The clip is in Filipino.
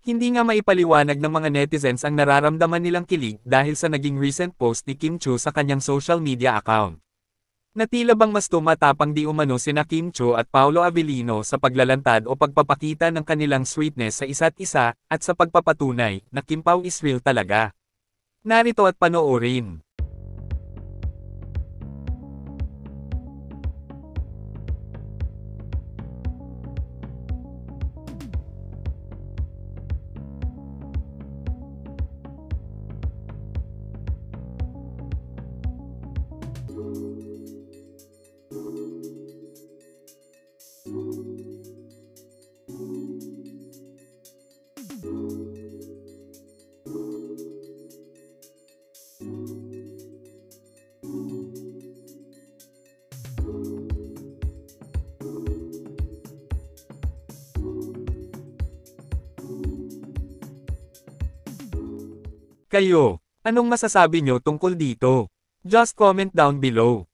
Hindi nga maipaliwanag ng mga netizens ang nararamdaman nilang kilig dahil sa naging recent post ni Kim Chiu sa kanyang social media account. Na tila bang mas tumatapang di umano sina Kim Chiu at Paolo Avellino sa paglalantad o pagpapakita ng kanilang sweetness sa isa't isa, at sa pagpapatunay na Kim Pao is real talaga. Narito at panoorin. Kayo, anong masasabi nyo tungkol dito? Just comment down below.